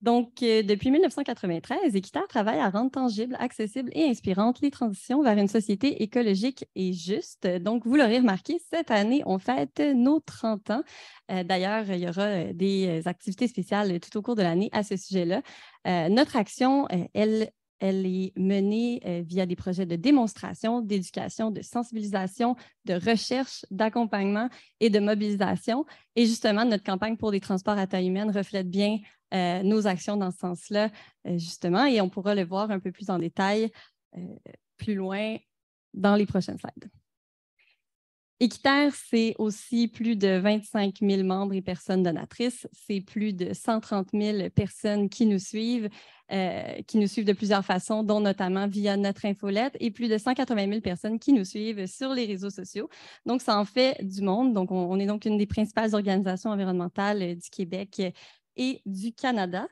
Donc, depuis 1993, Équiterre travaille à rendre tangibles, accessibles et inspirantes les transitions vers une société écologique et juste. Donc, vous l'aurez remarqué, cette année, on fête nos 30 ans. D'ailleurs, il y aura des activités spéciales tout au cours de l'année à ce sujet-là. Notre action, elle est menée via des projets de démonstration, d'éducation, de sensibilisation, de recherche, d'accompagnement et de mobilisation. Et justement, notre campagne pour des transports à taille humaine reflète bien nos actions dans ce sens-là, justement, et on pourra le voir un peu plus en détail plus loin dans les prochaines slides. Équiterre, c'est aussi plus de 25 000 membres et personnes donatrices. C'est plus de 130 000 personnes qui nous suivent de plusieurs façons, dont notamment via notre infolette, et plus de 180 000 personnes qui nous suivent sur les réseaux sociaux. Donc, ça en fait du monde. Donc, on est donc une des principales organisations environnementales du Québec et du Canada.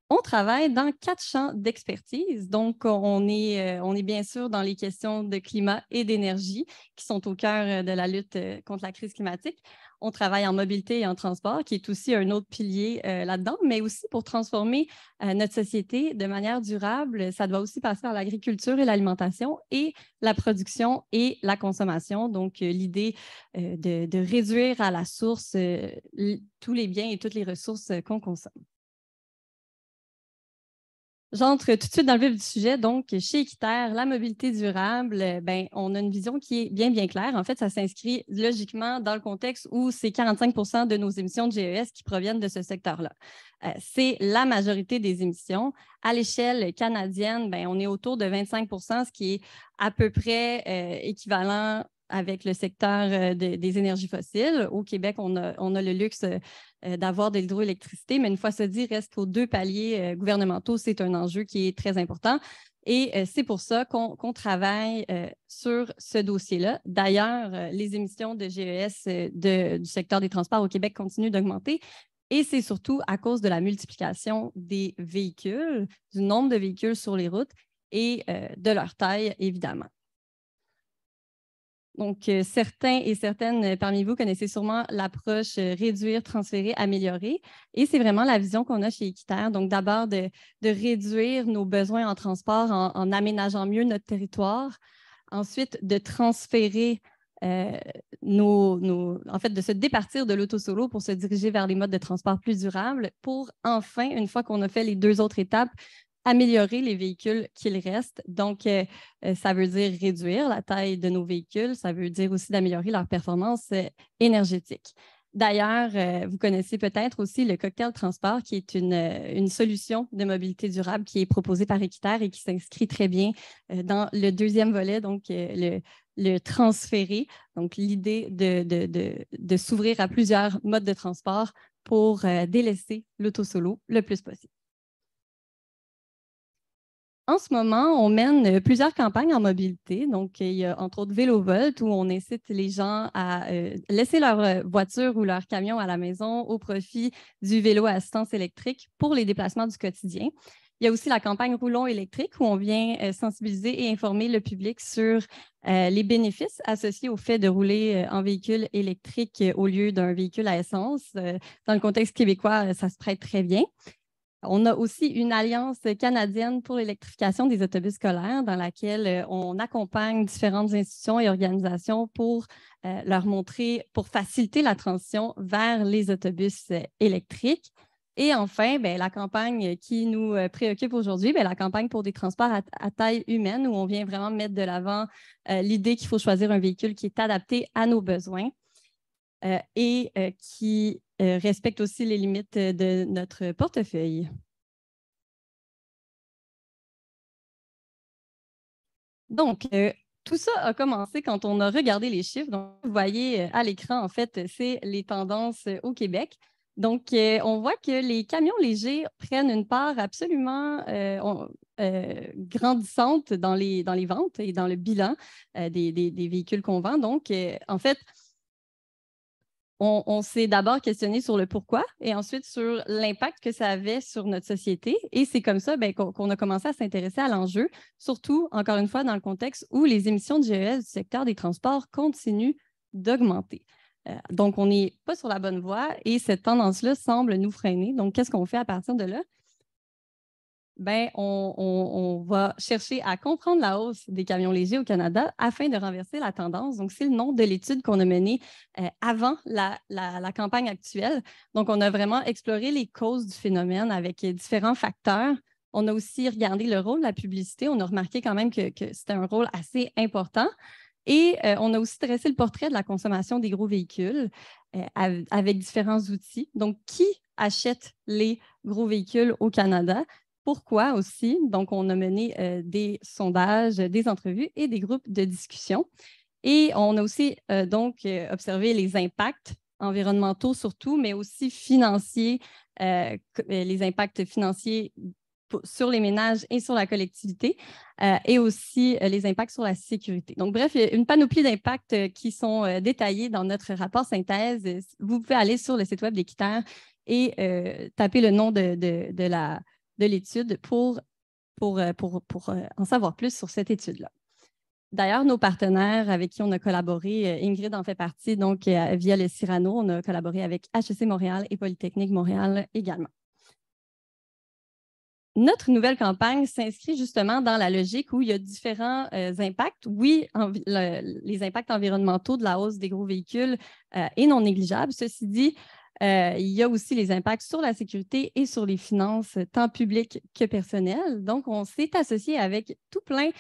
On travaille dans 4 champs d'expertise. Donc, on est bien sûr dans les questions de climat et d'énergie qui sont au cœur de la lutte contre la crise climatique. On travaille en mobilité et en transport, qui est aussi un autre pilier là-dedans, mais aussi pour transformer notre société de manière durable. Ça doit aussi passer par l'agriculture et l'alimentation et la production et la consommation. Donc, l'idée de réduire à la source tous les biens et toutes les ressources qu'on consomme. J'entre tout de suite dans le vif du sujet. Donc, chez Équiterre, la mobilité durable, on a une vision qui est bien claire. En fait, ça s'inscrit logiquement dans le contexte où c'est 45 % de nos émissions de GES qui proviennent de ce secteur-là. C'est la majorité des émissions. À l'échelle canadienne, on est autour de 25 %, ce qui est à peu près équivalent avec le secteur des énergies fossiles. Au Québec, on a le luxe d'avoir de l'hydroélectricité, mais une fois ce dit, reste qu'aux 2 paliers gouvernementaux, c'est un enjeu qui est très important. Et c'est pour ça qu'on travaille sur ce dossier-là. D'ailleurs, les émissions de GES du secteur des transports au Québec continuent d'augmenter. Et c'est surtout à cause de la multiplication des véhicules, du nombre de véhicules sur les routes et de leur taille, évidemment. Donc, certains et certaines parmi vous connaissez sûrement l'approche réduire, transférer, améliorer. Et c'est vraiment la vision qu'on a chez Équiterre. Donc, d'abord, de réduire nos besoins en transport en aménageant mieux notre territoire. Ensuite, de transférer en fait, de se départir de l'auto-solo pour se diriger vers les modes de transport plus durables pour enfin, une fois qu'on a fait les 2 autres étapes, améliorer les véhicules qu'il reste. Donc, ça veut dire réduire la taille de nos véhicules. Ça veut dire aussi d'améliorer leur performance énergétique. D'ailleurs, vous connaissez peut-être aussi le cocktail transport, qui est une solution de mobilité durable qui est proposée par Équiterre et qui s'inscrit très bien dans le 2e volet, donc le transférer. Donc, l'idée de s'ouvrir à plusieurs modes de transport pour délaisser l'auto-solo le plus possible. En ce moment, on mène plusieurs campagnes en mobilité. Donc, il y a entre autres VéloVolt, où on incite les gens à laisser leur voiture ou leur camion à la maison au profit du vélo à assistance électrique pour les déplacements du quotidien. Il y a aussi la campagne Roulons électrique, où on vient sensibiliser et informer le public sur les bénéfices associés au fait de rouler en véhicule électrique au lieu d'un véhicule à essence. Dans le contexte québécois, ça se prête très bien. On a aussi une alliance canadienne pour l'électrification des autobus scolaires dans laquelle on accompagne différentes institutions et organisations pour leur montrer, pour faciliter la transition vers les autobus électriques. Et enfin, la campagne qui nous préoccupe aujourd'hui, la campagne pour des transports à taille humaine, où on vient vraiment mettre de l'avant l'idée qu'il faut choisir un véhicule qui est adapté à nos besoins et qui respecte aussi les limites de notre portefeuille. Donc, tout ça a commencé quand on a regardé les chiffres. Donc, vous voyez à l'écran, en fait, c'est les tendances au Québec. Donc, on voit que les camions légers prennent une part absolument grandissante dans les ventes et dans le bilan des véhicules qu'on vend. Donc, en fait, on s'est d'abord questionné sur le pourquoi et ensuite sur l'impact que ça avait sur notre société. Et c'est comme ça qu'on a commencé à s'intéresser à l'enjeu, surtout, encore une fois, dans le contexte où les émissions de GES du secteur des transports continuent d'augmenter. Donc, on n'est pas sur la bonne voie et cette tendance-là semble nous freiner. Donc, qu'est-ce qu'on fait à partir de là? ben, on va chercher à comprendre la hausse des camions légers au Canada afin de renverser la tendance. Donc, c'est le nom de l'étude qu'on a menée avant la campagne actuelle. Donc, on a vraiment exploré les causes du phénomène avec différents facteurs. On a aussi regardé le rôle de la publicité. On a remarqué quand même que c'était un rôle assez important. Et on a aussi dressé le portrait de la consommation des gros véhicules avec différents outils. Donc, qui achète les gros véhicules au Canada? Pourquoi aussi? Donc, on a mené des sondages, des entrevues et des groupes de discussion. Et on a aussi observé les impacts environnementaux surtout, mais aussi financiers, les impacts financiers sur les ménages et sur la collectivité, et aussi les impacts sur la sécurité. Donc, bref, il y a une panoplie d'impacts qui sont détaillés dans notre rapport synthèse. Vous pouvez aller sur le site web d'Équiterre et taper le nom de l'étude pour en savoir plus sur cette étude-là. D'ailleurs, nos partenaires avec qui on a collaboré, Ingrid en fait partie, donc via le Cyrano, on a collaboré avec HEC Montréal et Polytechnique Montréal également. Notre nouvelle campagne s'inscrit justement dans la logique où il y a différents impacts. Oui, les impacts environnementaux de la hausse des gros véhicules est non négligeable. Ceci dit, il y a aussi les impacts sur la sécurité et sur les finances, tant publiques que personnelles. Donc, on s'est associé avec tout plein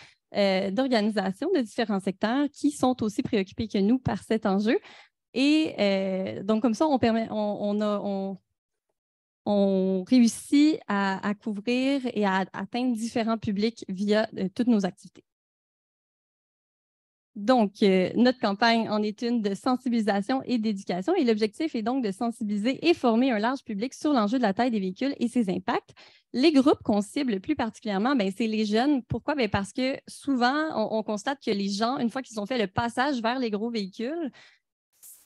d'organisations de différents secteurs qui sont aussi préoccupées que nous par cet enjeu. Et donc, comme ça, on réussit à couvrir et à atteindre différents publics via toutes nos activités. Donc, notre campagne en est une de sensibilisation et d'éducation et l'objectif est donc de sensibiliser et former un large public sur l'enjeu de la taille des véhicules et ses impacts. Les groupes qu'on cible plus particulièrement, c'est les jeunes. Pourquoi? Parce que souvent, on constate que les gens, une fois qu'ils ont fait le passage vers les gros véhicules,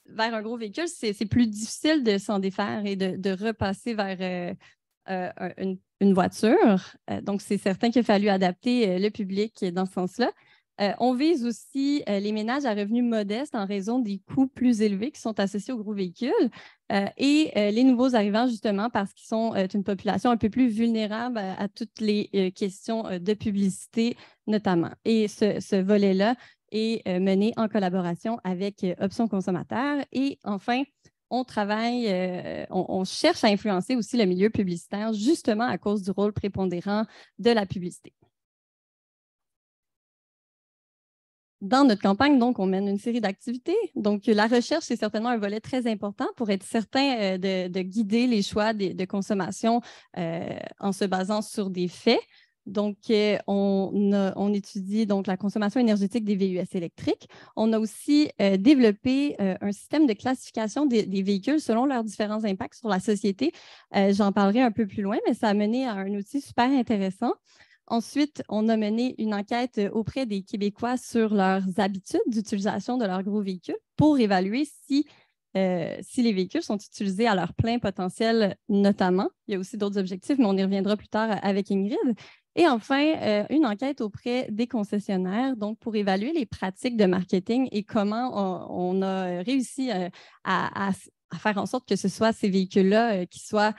vers un gros véhicule, c'est plus difficile de s'en défaire et de repasser vers une voiture. Donc, c'est certain qu'il a fallu adapter le public dans ce sens-là. On vise aussi les ménages à revenus modestes en raison des coûts plus élevés qui sont associés aux gros véhicules et les nouveaux arrivants, justement, parce qu'ils sont une population un peu plus vulnérable à toutes les questions de publicité, notamment. Et ce volet-là est mené en collaboration avec Options consommateurs. Et enfin, on travaille, on cherche à influencer aussi le milieu publicitaire, justement à cause du rôle prépondérant de la publicité. Dans notre campagne, donc, on mène une série d'activités. Donc, la recherche, c'est certainement un volet très important pour être certain de guider les choix de consommation en se basant sur des faits. Donc, on étudie donc, la consommation énergétique des VUS électriques. On a aussi développé un système de classification des véhicules selon leurs différents impacts sur la société. J'en parlerai un peu plus loin, mais ça a mené à un outil super intéressant. Ensuite, on a mené une enquête auprès des Québécois sur leurs habitudes d'utilisation de leurs gros véhicules pour évaluer si les véhicules sont utilisés à leur plein potentiel, notamment. Il y a aussi d'autres objectifs, mais on y reviendra plus tard avec Ingrid. Et enfin, une enquête auprès des concessionnaires, donc pour évaluer les pratiques de marketing et comment on a réussi à faire en sorte que ce soit ces véhicules-là qui soient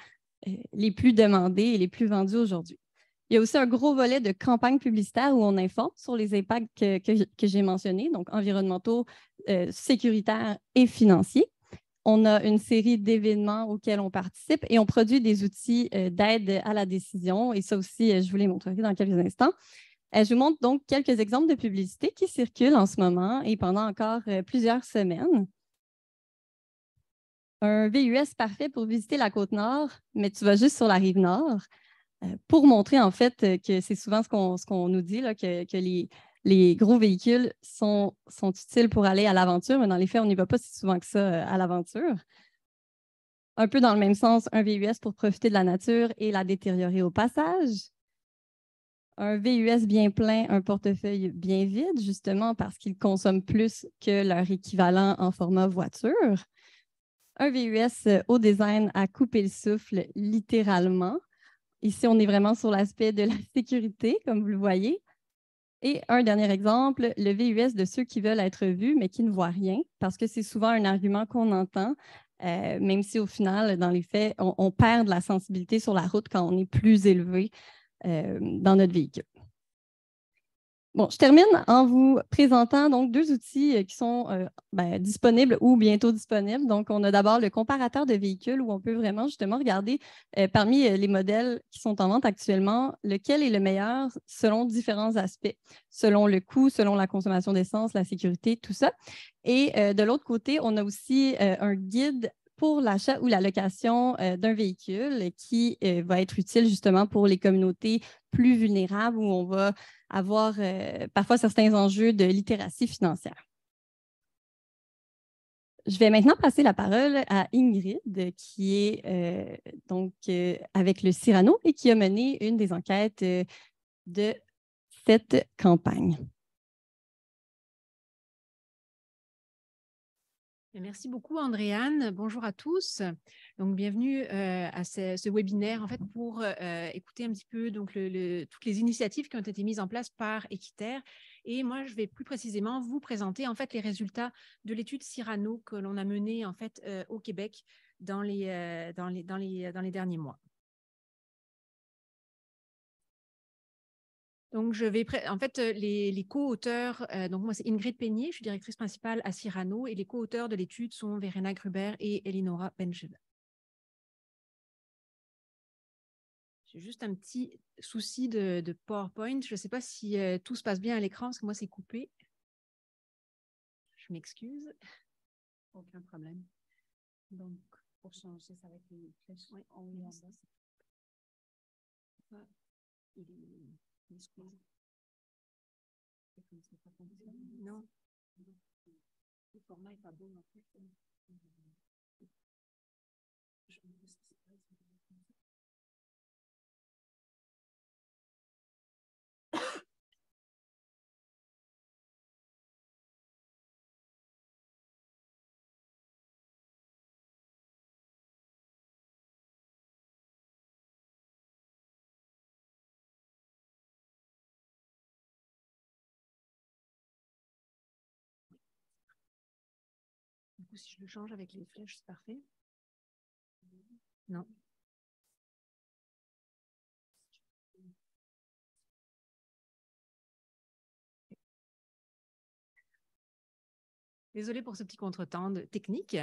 les plus demandés et les plus vendus aujourd'hui. Il y a aussi un gros volet de campagne publicitaire où on informe sur les impacts que j'ai mentionnés, donc environnementaux, sécuritaires et financiers. On a une série d'événements auxquels on participe et on produit des outils d'aide à la décision. Et ça aussi, je vous les montrerai dans quelques instants. Je vous montre donc quelques exemples de publicités qui circulent en ce moment et pendant encore plusieurs semaines. Un VUS parfait pour visiter la Côte-Nord, mais tu vas juste sur la rive nord. Pour montrer en fait que c'est souvent ce qu'on nous dit, là, que les gros véhicules sont utiles pour aller à l'aventure, mais dans les faits, on n'y va pas si souvent que ça à l'aventure. Un peu dans le même sens, un VUS pour profiter de la nature et la détériorer au passage. Un VUS bien plein, un portefeuille bien vide, justement parce qu'ils consomment plus que leur équivalent en format voiture. Un VUS au design à couper le souffle, littéralement. Ici, on est vraiment sur l'aspect de la sécurité, comme vous le voyez. Et un dernier exemple, le VUS de ceux qui veulent être vus, mais qui ne voient rien, parce que c'est souvent un argument qu'on entend, même si au final, dans les faits, on perd de la sensibilité sur la route quand on est plus élevé. dans notre véhicule. Bon, je termine en vous présentant donc deux outils qui sont disponibles ou bientôt disponibles. Donc, on a d'abord le comparateur de véhicules où on peut vraiment justement regarder parmi les modèles qui sont en vente actuellement, lequel est le meilleur selon différents aspects, selon le coût, selon la consommation d'essence, la sécurité, tout ça. Et de l'autre côté, on a aussi un guide pour l'achat ou la location d'un véhicule qui va être utile justement pour les communautés plus vulnérables où on va avoir parfois certains enjeux de littératie financière. Je vais maintenant passer la parole à Ingrid, qui est avec le Cyrano et qui a mené une des enquêtes de cette campagne. Merci beaucoup, Andréane. Bonjour à tous. Donc, bienvenue à ce webinaire en fait, pour écouter un petit peu donc, toutes les initiatives qui ont été mises en place par Équiterre. Et moi, je vais plus précisément vous présenter en fait, les résultats de l'étude Cyrano que l'on a menée en fait, au Québec dans les derniers mois. Donc, en fait, les co-auteurs, donc moi, c'est Ingrid Peigné, je suis directrice principale à Cyrano, et les co-auteurs de l'étude sont Verena Gruber et Elinora Bencheva. J'ai juste un petit souci de PowerPoint. Je ne sais pas si tout se passe bien à l'écran, parce que moi, c'est coupé. Je m'excuse. Aucun problème. Donc, pour changer, ça va être les flèches en haut et en bas. Non. Le format n'est pas bon non plus. Du coup, si je le change avec les flèches, c'est parfait. Non. Désolée pour ce petit contretemps technique.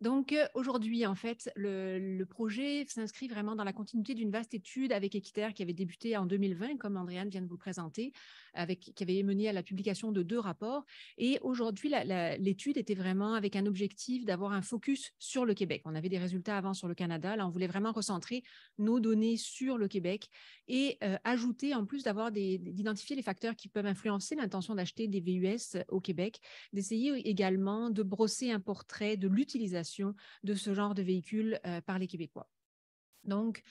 Donc, aujourd'hui, en fait, le projet s'inscrit vraiment dans la continuité d'une vaste étude avec Équiterre qui avait débuté en 2020, comme Andréane vient de vous le présenter, qui avait mené à la publication de 2 rapports. Et aujourd'hui, l'étude était vraiment avec un objectif d'avoir un focus sur le Québec. On avait des résultats avant sur le Canada. Là, on voulait vraiment recentrer nos données sur le Québec et ajouter, en plus d'identifier les facteurs qui peuvent influencer l'intention d'acheter des VUS au Québec, d'essayer également de brosser un portrait de l'utilisation de ce genre de véhicule par les Québécois. Donc,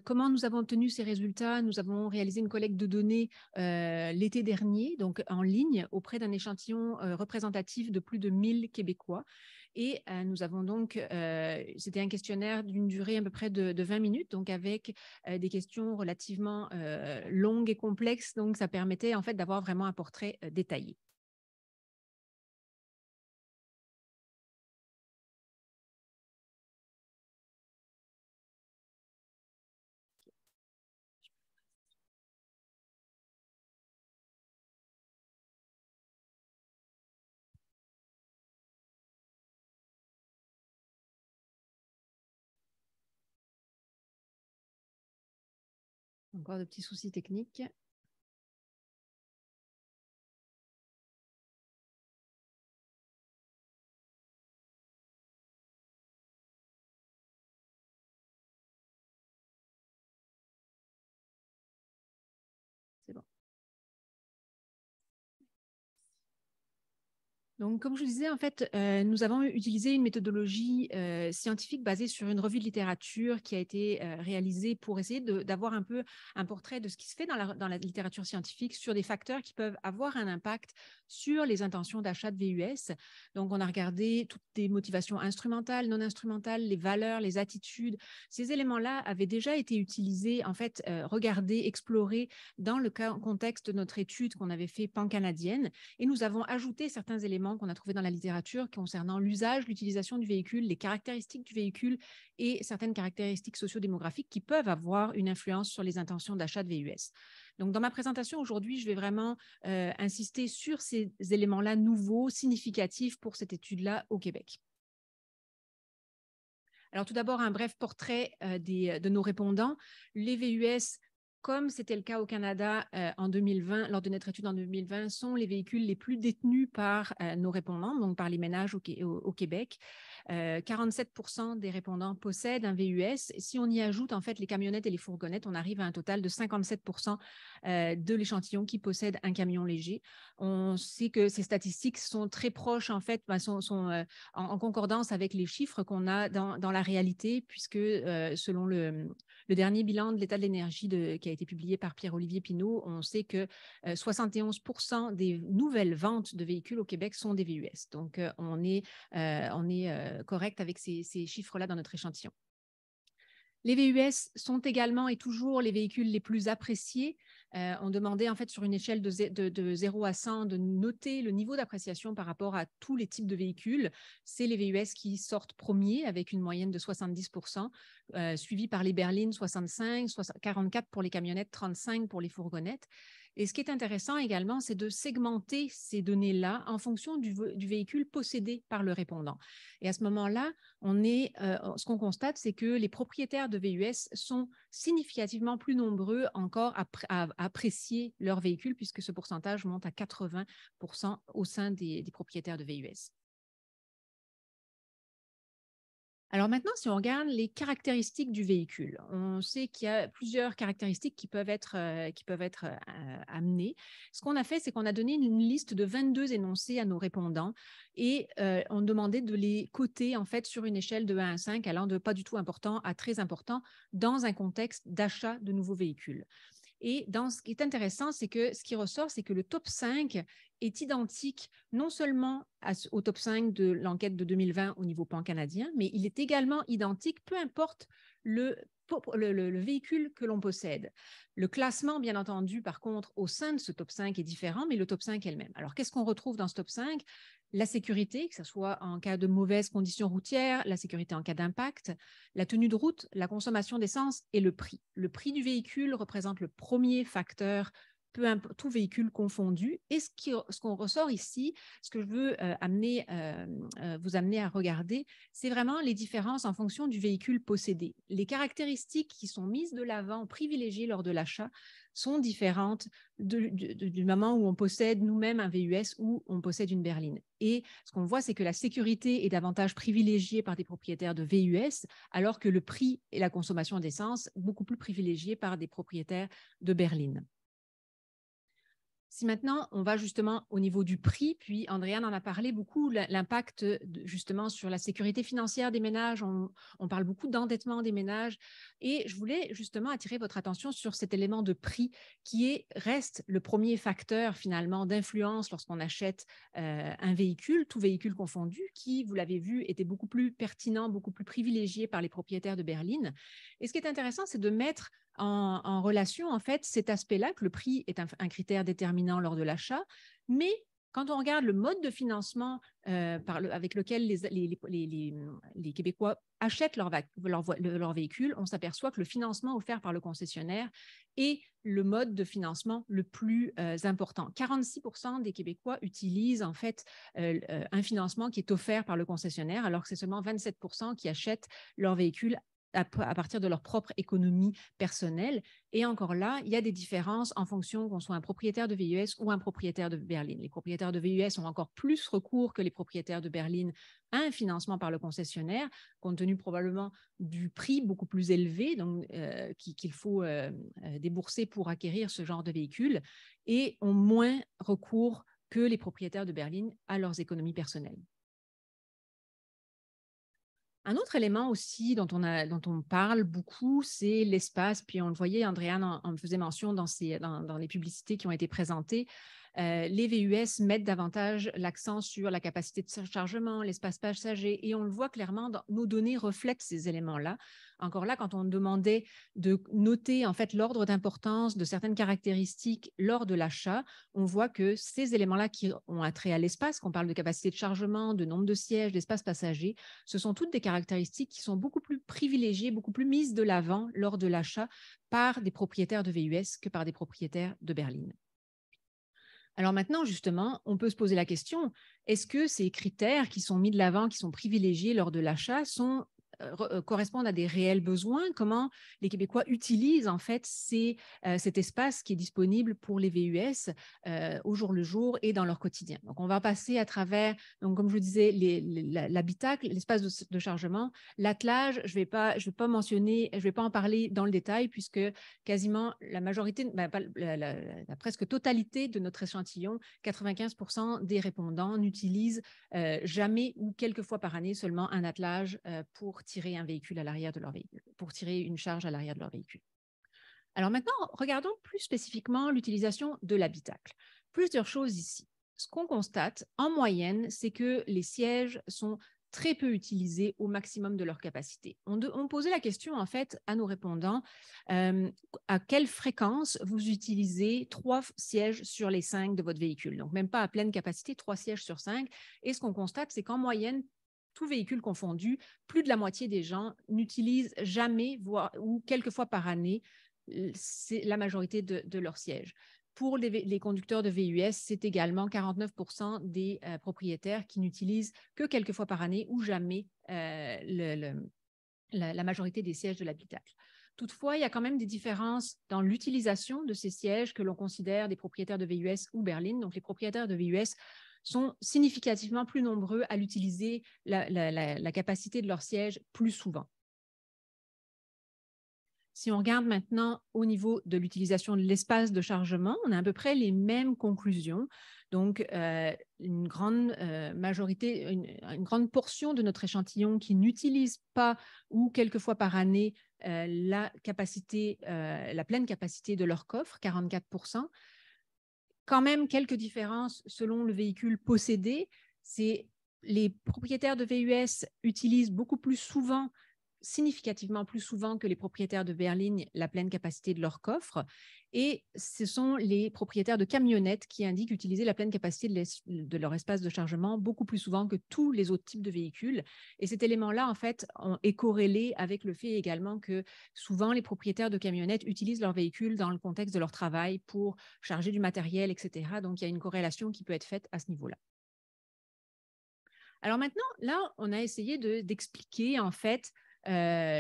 comment nous avons obtenu ces résultats? Nous avons réalisé une collecte de données l'été dernier, donc en ligne, auprès d'un échantillon représentatif de plus de 1000 Québécois. Et nous avons donc, c'était un questionnaire d'une durée à peu près de 20 minutes, donc avec des questions relativement longues et complexes. Donc, ça permettait en fait d'avoir vraiment un portrait détaillé. Encore de petits soucis techniques. C'est bon. Donc, comme je vous disais, en fait, nous avons utilisé une méthodologie scientifique basée sur une revue de littérature qui a été réalisée pour essayer d'avoir un peu un portrait de ce qui se fait dans la littérature scientifique sur des facteurs qui peuvent avoir un impact sur les intentions d'achat de VUS. Donc, on a regardé toutes les motivations instrumentales, non instrumentales, les valeurs, les attitudes. Ces éléments-là avaient déjà été utilisés, en fait, regardés, explorés dans le contexte de notre étude qu'on avait fait pan-canadienne. Et nous avons ajouté certains éléments éléments qu'on a trouvés dans la littérature concernant l'usage, l'utilisation du véhicule, les caractéristiques du véhicule et certaines caractéristiques sociodémographiques qui peuvent avoir une influence sur les intentions d'achat de VUS. Donc, dans ma présentation aujourd'hui, je vais vraiment insister sur ces éléments-là nouveaux, significatifs pour cette étude-là au Québec. Alors, tout d'abord, un bref portrait de nos répondants. Les VUS, comme c'était le cas au Canada en 2020, lors de notre étude en 2020, sont les véhicules les plus détenus par nos répondants, donc par les ménages au Québec. 47% des répondants possèdent un VUS. Si on y ajoute en fait les camionnettes et les fourgonnettes, on arrive à un total de 57% de l'échantillon qui possède un camion léger. On sait que ces statistiques sont très proches, en fait, sont en concordance avec les chiffres qu'on a dans la réalité, puisque selon le dernier bilan de l'état de l'énergie qui a été publié par Pierre-Olivier Pinault, on sait que 71% des nouvelles ventes de véhicules au Québec sont des VUS. Donc, on est correct avec ces chiffres-là dans notre échantillon. Les VUS sont également et toujours les véhicules les plus appréciés. On demandait en fait sur une échelle de 0 à 100 de noter le niveau d'appréciation par rapport à tous les types de véhicules. C'est les VUS qui sortent premiers avec une moyenne de 70%, suivi par les berlines 65, 44 pour les camionnettes, 35 pour les fourgonnettes. Et ce qui est intéressant également, c'est de segmenter ces données-là en fonction du véhicule possédé par le répondant. Et à ce moment-là, ce qu'on constate, c'est que les propriétaires de VUS sont significativement plus nombreux encore à apprécier leur véhicule, puisque ce pourcentage monte à 80% au sein des propriétaires de VUS. Alors maintenant, si on regarde les caractéristiques du véhicule, on sait qu'il y a plusieurs caractéristiques qui peuvent être amenées. Ce qu'on a fait, c'est qu'on a donné une liste de 22 énoncés à nos répondants et on demandait de les coter en fait sur une échelle de 1 à 5, allant de pas du tout important à très important dans un contexte d'achat de nouveaux véhicules. Et ce qui est intéressant, c'est que ce qui ressort, c'est que le top 5 est identique non seulement au top 5 de l'enquête de 2020 au niveau pan-canadien, mais il est également identique, peu importe le véhicule que l'on possède. Le classement, bien entendu, par contre, au sein de ce top 5 est différent, mais le top 5 est le même. Alors, qu'est-ce qu'on retrouve dans ce top 5 ? La sécurité, que ce soit en cas de mauvaises conditions routières, la sécurité en cas d'impact, la tenue de route, la consommation d'essence et le prix. Le prix du véhicule représente le premier facteur, tout véhicule confondu. Et ce qu'on ressort ici, ce que je veux vous amener à regarder, c'est vraiment les différences en fonction du véhicule possédé. Les caractéristiques qui sont mises de l'avant, privilégiées lors de l'achat, sont différentes du moment où on possède nous-mêmes un VUS ou on possède une berline. Et ce qu'on voit, c'est que la sécurité est davantage privilégiée par des propriétaires de VUS, alors que le prix et la consommation d'essence, beaucoup plus privilégiés par des propriétaires de berline. Si maintenant, on va justement au niveau du prix, puis Andréane en a parlé beaucoup, l'impact justement sur la sécurité financière des ménages, on parle beaucoup d'endettement des ménages, et je voulais justement attirer votre attention sur cet élément de prix qui reste le premier facteur finalement d'influence lorsqu'on achète un véhicule, tout véhicule confondu, qui, vous l'avez vu, était beaucoup plus pertinent, beaucoup plus privilégié par les propriétaires de berline. Et ce qui est intéressant, c'est de mettre en relation, en fait, cet aspect-là, que le prix est un critère déterminant lors de l'achat, mais quand on regarde le mode de financement avec lequel les Québécois achètent leur véhicule, on s'aperçoit que le financement offert par le concessionnaire est le mode de financement le plus important. 46% des Québécois utilisent en fait un financement qui est offert par le concessionnaire, alors que c'est seulement 27% qui achètent leur véhicule à partir de leur propre économie personnelle. Et encore là, il y a des différences en fonction qu'on soit un propriétaire de VUS ou un propriétaire de berline. Les propriétaires de VUS ont encore plus recours que les propriétaires de berline à un financement par le concessionnaire, compte tenu probablement du prix beaucoup plus élevé qu'il faut débourser pour acquérir ce genre de véhicule, et ont moins recours que les propriétaires de berline à leurs économies personnelles. Un autre élément aussi dont on parle beaucoup, c'est l'espace. Puis on le voyait, Andréane en faisait mention dans les publicités qui ont été présentées. les VUS mettent davantage l'accent sur la capacité de chargement, l'espace passager, et on le voit clairement, nos données reflètent ces éléments-là. Encore là, quand on demandait de noter en fait l'ordre d'importance de certaines caractéristiques lors de l'achat, on voit que ces éléments-là qui ont attrait à l'espace, qu'on parle de capacité de chargement, de nombre de sièges, d'espace passager, ce sont toutes des caractéristiques qui sont beaucoup plus privilégiées, beaucoup plus mises de l'avant lors de l'achat par des propriétaires de VUS que par des propriétaires de berlines. Alors maintenant, justement, on peut se poser la question, est-ce que ces critères qui sont mis de l'avant, qui sont privilégiés lors de l'achat, correspondent à des réels besoins? Comment les Québécois utilisent en fait cet espace qui est disponible pour les VUS au jour le jour et dans leur quotidien? Donc, on va passer à travers, donc, comme je vous disais, l'habitacle, l'espace de chargement, l'attelage. Je vais pas mentionner, je vais pas en parler dans le détail puisque quasiment la majorité, la presque totalité de notre échantillon, 95% des répondants n'utilisent jamais ou quelques fois par année seulement un attelage pour tirer un véhicule à l'arrière de leur véhicule, pour tirer une charge à l'arrière de leur véhicule. Alors maintenant, regardons plus spécifiquement l'utilisation de l'habitacle. Plusieurs choses ici. Ce qu'on constate en moyenne, c'est que les sièges sont très peu utilisés au maximum de leur capacité. On posait la question en fait à nos répondants, à quelle fréquence vous utilisez 3 sièges sur les 5 de votre véhicule. Donc même pas à pleine capacité, 3 sièges sur 5. Et ce qu'on constate, c'est qu'en moyenne, tout véhicule confondu, plus de la moitié des gens n'utilisent jamais, voire ou quelques fois par année, c'est la majorité de leurs sièges. Pour les conducteurs de VUS, c'est également 49% des propriétaires qui n'utilisent que quelques fois par année ou jamais la majorité des sièges de l'habitacle. Toutefois, il y a quand même des différences dans l'utilisation de ces sièges que l'on considère des propriétaires de VUS ou berlines. Donc, les propriétaires de VUS sont significativement plus nombreux à l'utiliser, la capacité de leur siège plus souvent. Si on regarde maintenant au niveau de l'utilisation de l'espace de chargement, on a à peu près les mêmes conclusions. Donc, une grande majorité, une grande portion de notre échantillon qui n'utilise pas ou quelques fois par année la pleine capacité de leur coffre, 44%. Quand même quelques différences selon le véhicule possédé. C'est les propriétaires de VUS utilisent beaucoup plus souvent, significativement plus souvent que les propriétaires de berlines, la pleine capacité de leur coffre. Et ce sont les propriétaires de camionnettes qui indiquent utiliser la pleine capacité de leur espace de chargement beaucoup plus souvent que tous les autres types de véhicules. Et cet élément-là, en fait, est corrélé avec le fait également que souvent les propriétaires de camionnettes utilisent leur véhicule dans le contexte de leur travail pour charger du matériel, etc. Donc, il y a une corrélation qui peut être faite à ce niveau-là. Alors maintenant, là, on a essayé d'expliquer en fait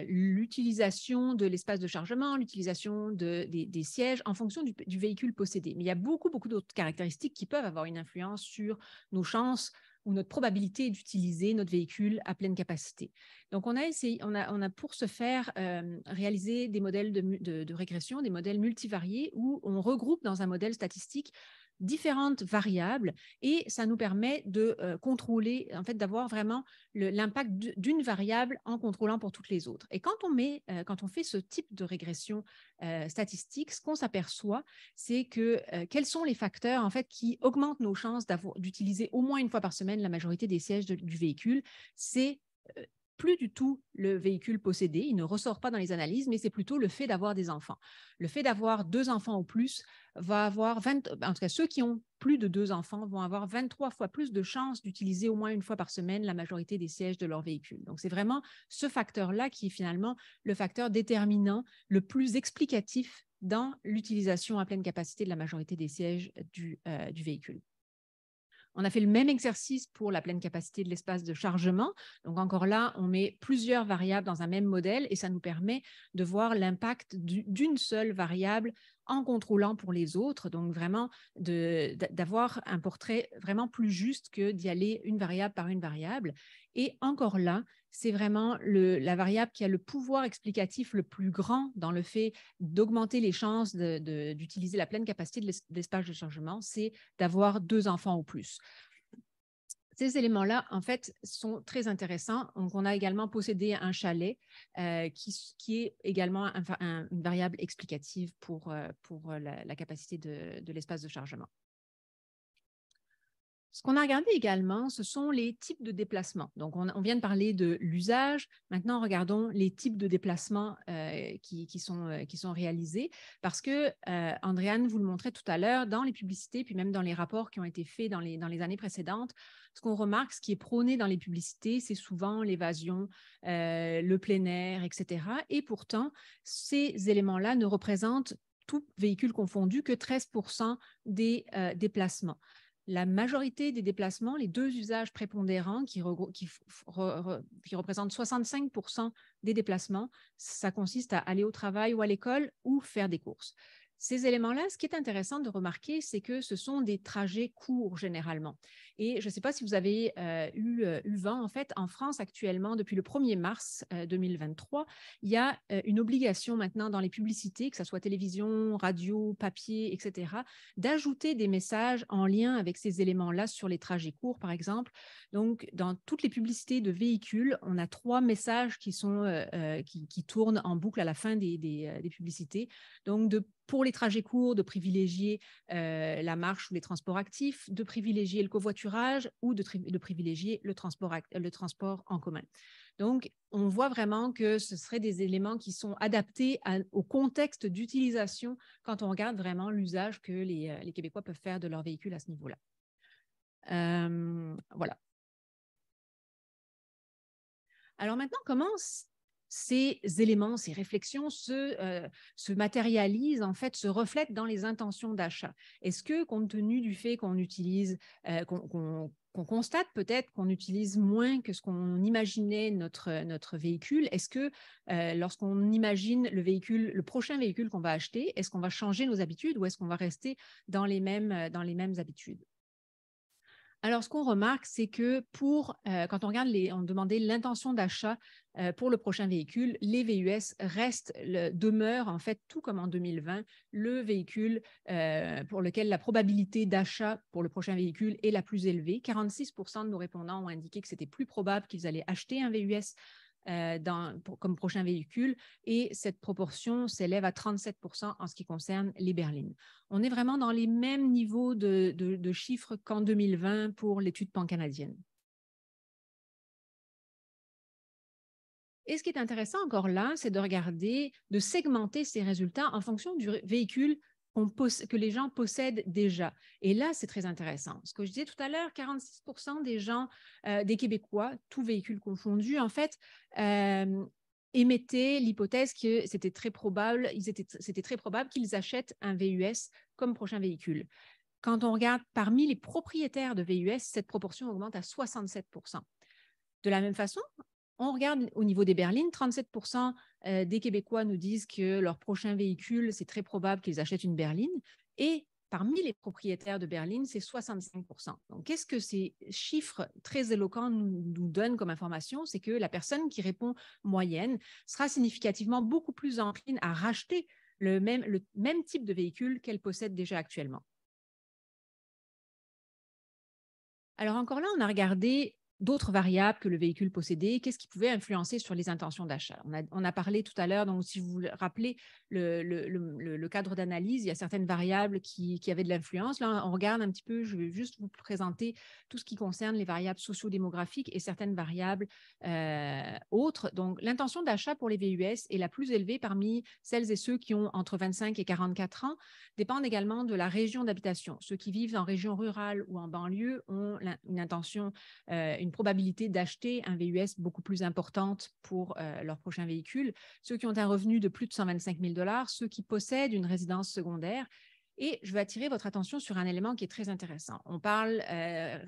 l'utilisation de l'espace de chargement, l'utilisation des sièges en fonction du véhicule possédé. Mais il y a beaucoup d'autres caractéristiques qui peuvent avoir une influence sur nos chances ou notre probabilité d'utiliser notre véhicule à pleine capacité. Donc, on a pour ce faire réalisé des modèles de régression, des modèles multivariés où on regroupe dans un modèle statistique différentes variables et ça nous permet de contrôler, en fait, d'avoir vraiment l'impact d'une variable en contrôlant pour toutes les autres. Et quand on fait ce type de régression statistique, ce qu'on s'aperçoit, c'est que quels sont les facteurs en fait qui augmentent nos chances d'utiliser au moins une fois par semaine la majorité des sièges du véhicule. C'est plus du tout le véhicule possédé, il ne ressort pas dans les analyses, mais c'est plutôt le fait d'avoir des enfants. Le fait d'avoir 2 enfants ou plus va avoir en tout cas ceux qui ont plus de 2 enfants vont avoir 23 fois plus de chances d'utiliser au moins une fois par semaine la majorité des sièges de leur véhicule. Donc c'est vraiment ce facteur-là qui est finalement le facteur déterminant, le plus explicatif dans l'utilisation à pleine capacité de la majorité des sièges du véhicule. On a fait le même exercice pour la pleine capacité de l'espace de chargement. Donc encore là, on met plusieurs variables dans un même modèle et ça nous permet de voir l'impact d'une seule variable en contrôlant pour les autres. Donc vraiment d'avoir un portrait vraiment plus juste que d'y aller une variable par une variable. Et encore là, c'est vraiment la variable qui a le pouvoir explicatif le plus grand dans le fait d'augmenter les chances d'utiliser la pleine capacité de l'espace de chargement, c'est d'avoir 2 enfants ou plus. Ces éléments-là, en fait, sont très intéressants. Donc, on a également possédé un chalet qui est également une variable explicative pour la capacité de l'espace de chargement. Ce qu'on a regardé également, ce sont les types de déplacements. Donc, on vient de parler de l'usage. Maintenant, regardons les types de déplacements qui sont réalisés. Parce que, Andréane vous le montrait tout à l'heure, dans les publicités, puis même dans les rapports qui ont été faits dans les années précédentes, ce qu'on remarque, ce qui est prôné dans les publicités, c'est souvent l'évasion, le plein air, etc. Et pourtant, ces éléments-là ne représentent, tout véhicule confondu, que 13% des déplacements. La majorité des déplacements, les deux usages prépondérants qui représentent 65% des déplacements, ça consiste à aller au travail ou à l'école ou faire des courses. Ces éléments-là, ce qui est intéressant de remarquer, c'est que ce sont des trajets courts généralement. Et je ne sais pas si vous avez eu vent, en fait, en France actuellement, depuis le 1er mars 2023, il y a une obligation maintenant dans les publicités, que ce soit télévision, radio, papier, etc., d'ajouter des messages en lien avec ces éléments-là sur les trajets courts, par exemple. Donc, dans toutes les publicités de véhicules, on a 3 messages qui tournent en boucle à la fin des publicités. Donc, pour les trajets courts, de privilégier la marche ou les transports actifs, de privilégier le covoiturage ou de privilégier le transport en commun. Donc, on voit vraiment que ce seraient des éléments qui sont adaptés au contexte d'utilisation quand on regarde vraiment l'usage que les Québécois peuvent faire de leur véhicule à ce niveau-là. Voilà. Alors maintenant, comment ces éléments, ces réflexions se matérialisent, en fait, se reflètent dans les intentions d'achat? Est-ce que, compte tenu du fait qu'on utilise, qu'on constate peut-être qu'on utilise moins que ce qu'on imaginait notre véhicule, est-ce que lorsqu'on imagine le prochain véhicule qu'on va acheter, est-ce qu'on va changer nos habitudes ou est-ce qu'on va rester dans les mêmes habitudes? Alors, ce qu'on remarque, c'est que quand on regarde, on demandait l'intention d'achat pour le prochain véhicule, les VUS demeurent, en fait, tout comme en 2020, le véhicule pour lequel la probabilité d'achat pour le prochain véhicule est la plus élevée. 46% de nos répondants ont indiqué que c'était plus probable qu'ils allaient acheter un VUS comme prochain véhicule, et cette proportion s'élève à 37% en ce qui concerne les berlines. On est vraiment dans les mêmes niveaux de chiffres qu'en 2020 pour l'étude pan-canadienne. Et ce qui est intéressant encore là, c'est de regarder, de segmenter ces résultats en fonction du véhicule que les gens possèdent déjà. Et là, c'est très intéressant. Ce que je disais tout à l'heure, 46% des gens, des Québécois, tous véhicules confondus, en fait, émettaient l'hypothèse que c'était très probable qu'ils achètent un VUS comme prochain véhicule. Quand on regarde parmi les propriétaires de VUS, cette proportion augmente à 67%. De la même façon, on regarde au niveau des berlines, 37% des Québécois nous disent que leur prochain véhicule, c'est très probable qu'ils achètent une berline. Et parmi les propriétaires de berlines, c'est 65%. Donc, qu'est-ce que ces chiffres très éloquents nous donnent comme information? C'est que la personne qui répond moyenne sera significativement beaucoup plus encline à racheter le même type de véhicule qu'elle possède déjà actuellement. Alors encore là, on a regardé d'autres variables que le véhicule possédé, qu'est-ce qui pouvait influencer sur les intentions d'achat. On a parlé tout à l'heure, donc si vous vous rappelez le cadre d'analyse, il y a certaines variables qui avaient de l'influence. Là, on regarde un petit peu, je vais juste vous présenter tout ce qui concerne les variables socio-démographiques et certaines variables autres. Donc, l'intention d'achat pour les VUS est la plus élevée parmi celles et ceux qui ont entre 25 et 44 ans, dépendent également de la région d'habitation. Ceux qui vivent en région rurale ou en banlieue ont une probabilité d'acheter un VUS beaucoup plus importante pour leur prochain véhicule. Ceux qui ont un revenu de plus de 125 000 $, ceux qui possèdent une résidence secondaire. Et je vais attirer votre attention sur un élément qui est très intéressant. On parle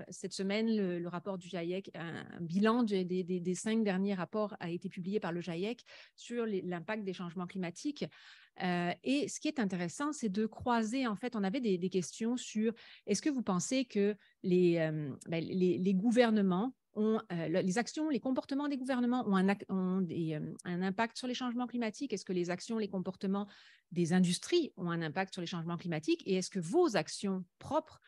cette semaine, le rapport du GIEC, un bilan des 5 derniers rapports a été publié par le GIEC sur l'impact des changements climatiques. Et ce qui est intéressant, c'est de croiser, en fait, on avait des questions sur est-ce que vous pensez que les gouvernements les actions, les comportements des gouvernements ont un impact sur les changements climatiques? Est-ce que les actions, les comportements des industries ont un impact sur les changements climatiques? Et est-ce que vos actions propres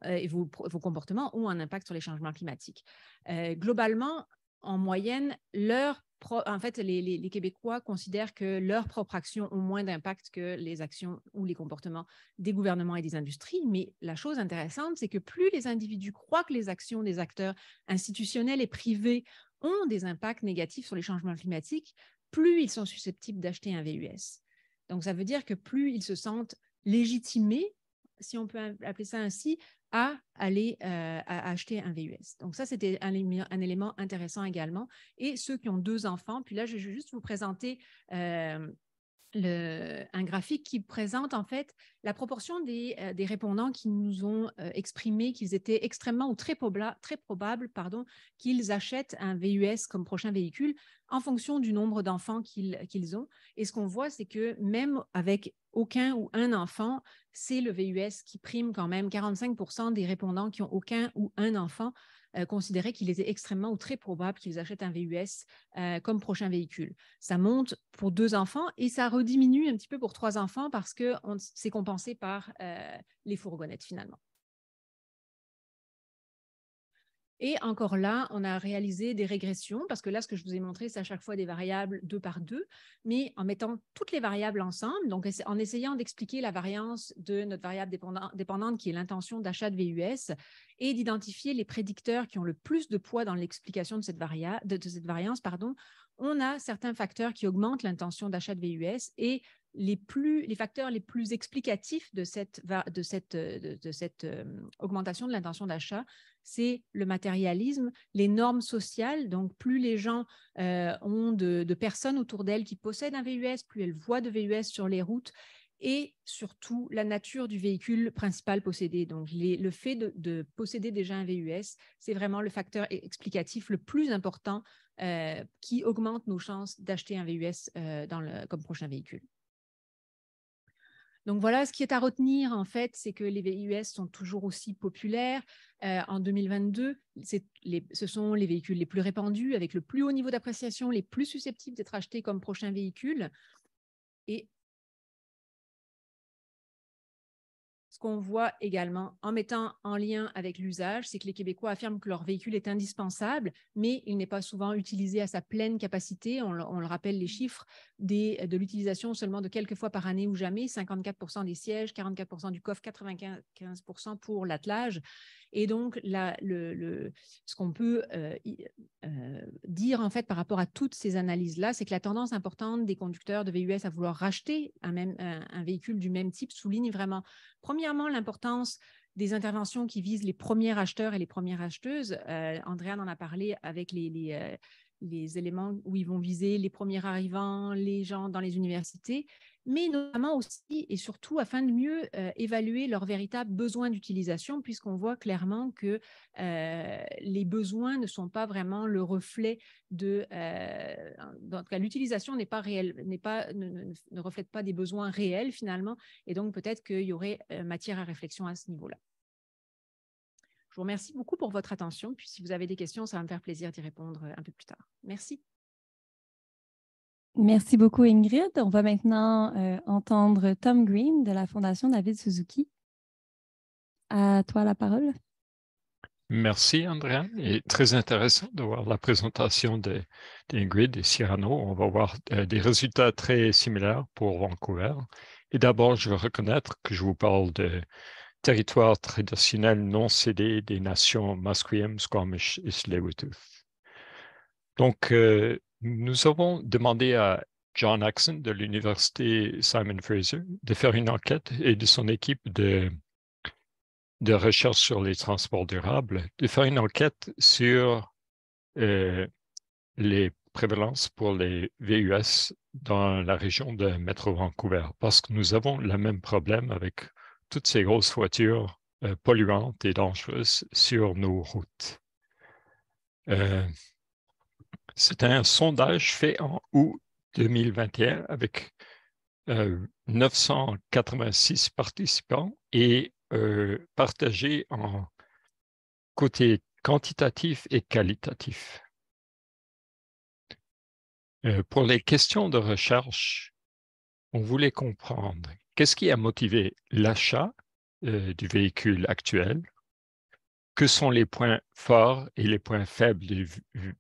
et vos comportements ont un impact sur les changements climatiques? Globalement, en moyenne, leur en fait, les Québécois considèrent que leurs propres actions ont moins d'impact que les actions ou les comportements des gouvernements et des industries. Mais la chose intéressante, c'est que plus les individus croient que les actions des acteurs institutionnels et privés ont des impacts négatifs sur les changements climatiques, plus ils sont susceptibles d'acheter un VUS. Donc, ça veut dire que plus ils se sentent légitimés, si on peut appeler ça ainsi, à aller à acheter un VUS. Donc ça, c'était un élément intéressant également. Et ceux qui ont 2 enfants, puis là, je vais juste vous présenter un graphique qui présente en fait la proportion des répondants qui nous ont exprimé qu'ils étaient extrêmement ou très probables qu'ils achètent un VUS comme prochain véhicule en fonction du nombre d'enfants qu'ils ont. Et ce qu'on voit, c'est que même avec aucun ou un enfant, c'est le VUS qui prime quand même. 45% des répondants qui ont aucun ou un enfant considéraient qu'il était extrêmement ou très probable qu'ils achètent un VUS comme prochain véhicule. Ça monte pour 2 enfants et ça rediminue un petit peu pour 3 enfants parce que c'est compensé par les fourgonnettes finalement. Et encore là, on a réalisé des régressions parce que là, ce que je vous ai montré, c'est à chaque fois des variables 2 par 2, mais en mettant toutes les variables ensemble, donc en essayant d'expliquer la variance de notre variable dépendante qui est l'intention d'achat de VUS et d'identifier les prédicteurs qui ont le plus de poids dans l'explication de cette variance, on a certains facteurs qui augmentent l'intention d'achat de VUS et les facteurs les plus explicatifs de cette augmentation de l'intention d'achat, c'est le matérialisme, les normes sociales. Donc, plus les gens ont de personnes autour d'elles qui possèdent un VUS, plus elles voient de VUS sur les routes et surtout la nature du véhicule principal possédé. Donc, le fait de posséder déjà un VUS, c'est vraiment le facteur explicatif le plus important qui augmente nos chances d'acheter un VUS comme prochain véhicule. Donc voilà, ce qui est à retenir en fait, c'est que les VUS sont toujours aussi populaires. En 2022, ce sont les véhicules les plus répandus, avec le plus haut niveau d'appréciation, les plus susceptibles d'être achetés comme prochain véhicule. Et ce qu'on voit également en mettant en lien avec l'usage, c'est que les Québécois affirment que leur véhicule est indispensable, mais il n'est pas souvent utilisé à sa pleine capacité. On le rappelle, les chiffres de l'utilisation seulement de quelques fois par année ou jamais, 54% des sièges, 44% du coffre, 95% pour l'attelage. Et donc, ce qu'on peut dire en fait par rapport à toutes ces analyses-là, c'est que la tendance importante des conducteurs de VUS à vouloir racheter un véhicule du même type souligne vraiment, premièrement, l'importance des interventions qui visent les premiers acheteurs et les premières acheteuses. Andréane en a parlé avec les éléments où ils vont viser les premiers arrivants, les gens dans les universités, mais notamment aussi et surtout afin de mieux évaluer leurs véritables besoins d'utilisation, puisqu'on voit clairement que les besoins ne sont pas vraiment le reflet de... en tout cas, l'utilisation n'est pas réelle, ne reflète pas des besoins réels finalement, et donc peut-être qu'il y aurait matière à réflexion à ce niveau-là. Je vous remercie beaucoup pour votre attention. Puis si vous avez des questions, ça va me faire plaisir d'y répondre un peu plus tard. Merci. Merci beaucoup, Ingrid. On va maintenant entendre Tom Green de la Fondation David Suzuki. À toi la parole. Merci, Andréane. Et très intéressant de voir la présentation d'Ingrid et Cyrano. On va voir des résultats très similaires pour Vancouver. Et d'abord, je veux reconnaître que je vous parle de territoire traditionnel non cédé des nations Musqueam, Squamish et Tsleil-Waututh. Donc, nous avons demandé à John Axon de l'Université Simon Fraser de faire une enquête et de son équipe de recherche sur les transports durables, de faire une enquête sur les prévalences pour les VUS dans la région de Métro Vancouver, parce que nous avons le même problème avec toutes ces grosses voitures polluantes et dangereuses sur nos routes. C'est un sondage fait en août 2021 avec 986 participants et partagé en côté quantitatif et qualitatif. Pour les questions de recherche, on voulait comprendre qu'est-ce qui a motivé l'achat du véhicule actuel, que sont les points forts et les points faibles du